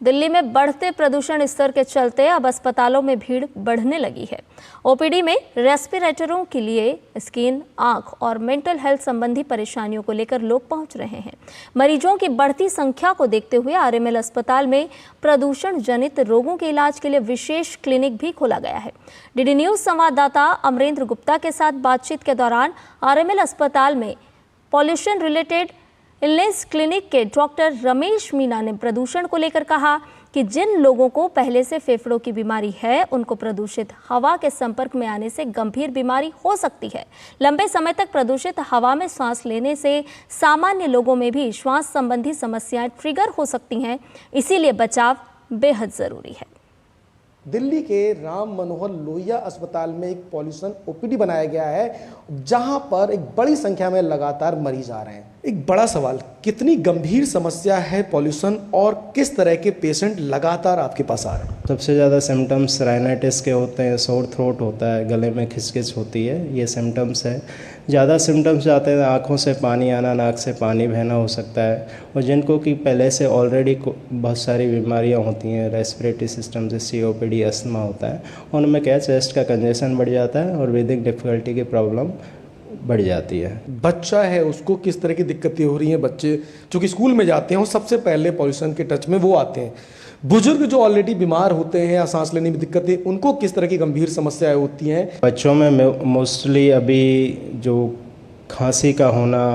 दिल्ली में बढ़ते प्रदूषण स्तर के चलते अब अस्पतालों में भीड़ बढ़ने लगी है। ओपीडी में रेस्पिरेटरों के लिए स्किन, आंख और मेंटल हेल्थ संबंधी परेशानियों को लेकर लोग पहुंच रहे हैं। मरीजों की बढ़ती संख्या को देखते हुए आरएमएल अस्पताल में प्रदूषण जनित रोगों के इलाज के लिए विशेष क्लिनिक भी खोला गया है। डीडी न्यूज संवाददाता अमरेंद्र गुप्ता के साथ बातचीत के दौरान आरएमएल अस्पताल में पॉल्यूशन रिलेटेड इलनेस क्लिनिक के डॉक्टर रमेश मीना ने प्रदूषण को लेकर कहा कि जिन लोगों को पहले से फेफड़ों की बीमारी है, उनको प्रदूषित हवा के संपर्क में आने से गंभीर बीमारी हो सकती है। लंबे समय तक प्रदूषित हवा में सांस लेने से सामान्य लोगों में भी श्वास संबंधी समस्याएं ट्रिगर हो सकती हैं, इसीलिए बचाव बेहद जरूरी है। दिल्ली के राम मनोहर लोहिया अस्पताल में एक पॉल्यूशन ओपीडी बनाया गया है, जहां पर एक बड़ी संख्या में लगातार मरीज आ रहे हैं। एक बड़ा सवाल, कितनी गंभीर समस्या है पॉल्यूशन और किस तरह के पेशेंट लगातार आपके पास आ रहे हैं? सबसे ज़्यादा सिम्टम्स राइनाइटिस के होते हैं, सोर थ्रोट होता है, गले में खिचखिच होती है, ये सिम्टम्स है। ज़्यादा सिम्टम्स आते हैं, आँखों से पानी आना, नाक से पानी बहना हो सकता है। और जिनको कि पहले से ऑलरेडी बहुत सारी बीमारियाँ होती हैं, रेस्पिरेटरी सिस्टम से COPD, अस्थमा होता है, उनमें क्या चेस्ट का कंजेशन बढ़ जाता है और ब्रीदिंग डिफ़िकल्टी की प्रॉब्लम बढ़ जाती है। बच्चा है, उसको किस तरह की दिक्कतें हो रही हैं? बच्चे जो कि स्कूल में जाते हैं वो सबसे पहले पॉल्यूशन के टच में वो आते हैं। बुजुर्ग जो ऑलरेडी बीमार होते हैं या सांस लेने में दिक्कतें, उनको किस तरह की गंभीर समस्याएं होती हैं? बच्चों में मोस्टली अभी जो खांसी का होना,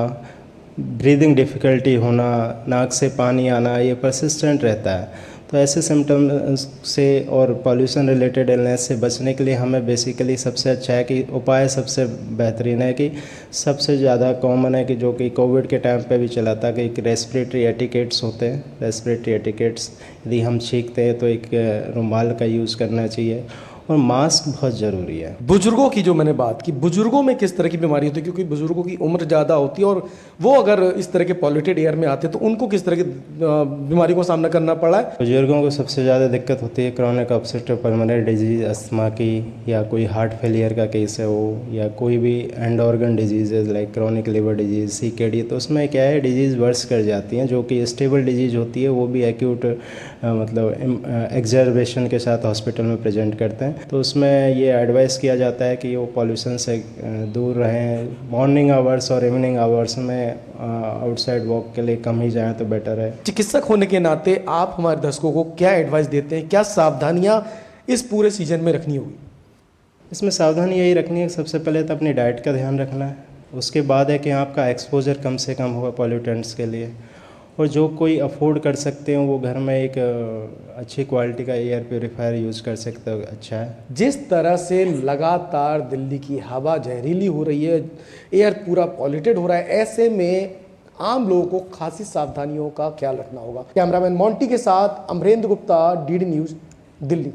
ब्रीदिंग डिफ़िकल्टी होना, नाक से पानी आना, ये परसिस्टेंट रहता है। तो ऐसे सिम्टम से और पॉल्यूशन रिलेटेड इलनेस से बचने के लिए हमें बेसिकली सबसे अच्छा है कि उपाय सबसे बेहतरीन है कि सबसे ज़्यादा कॉमन है कि जो कि कोविड के टाइम पे भी चला था कि एक रेस्पिरेटरी एटिकेट्स होते हैं। रेस्पिरेटरी एटिकेट्स यदि हम छींकते हैं तो एक रुमाल का यूज़ करना चाहिए और मास्क बहुत ज़रूरी है। बुजुर्गों की जो मैंने बात की, बुजुर्गों में किस तरह की बीमारी होती है? क्योंकि बुजुर्गों की उम्र ज़्यादा होती है और वो अगर इस तरह के पॉल्यूटेड एयर में आते हैं तो उनको किस तरह की बीमारी का सामना करना पड़ा है? बुजुर्गों को सबसे ज़्यादा दिक्कत होती है chronic obstructive pulmonary disease, asthma की, या कोई हार्ट फेलियर का केस है वो, या कोई भी and organ disease like chronic liver disease, CKD। तो उसमें क्या है, डिजीज़ वर्स कर जाती हैं। जो कि स्टेबल डिजीज़ होती है वो भी एक्यूट मतलब एग्जर्वेशन के साथ हॉस्पिटल में प्रेजेंट करते हैं। तो उसमें ये एडवाइस किया जाता है कि वो पॉल्यूशन से दूर रहें। मॉर्निंग आवर्स और इवनिंग आवर्स में आउटसाइड वॉक के लिए कम ही जाएं तो बेटर है। चिकित्सक होने के नाते आप हमारे दर्शकों को क्या एडवाइस देते हैं? क्या सावधानियां इस पूरे सीजन में रखनी होगी? इसमें सावधानी यही रखनी है, सबसे पहले तो अपनी डाइट का ध्यान रखना है। उसके बाद है कि आपका एक्सपोजर कम से कम होगा पॉल्यूटेंट्स के लिए। और जो कोई अफोर्ड कर सकते हैं वो घर में एक अच्छी क्वालिटी का एयर प्योरीफायर यूज़ कर सकते हो, अच्छा है। जिस तरह से लगातार दिल्ली की हवा जहरीली हो रही है, एयर पूरा पॉल्यूटेड हो रहा है, ऐसे में आम लोगों को खासी सावधानियों का ख्याल रखना होगा। कैमरामैन मोंटी के साथ अमरेंद्र गुप्ता, डीडी न्यूज़, दिल्ली।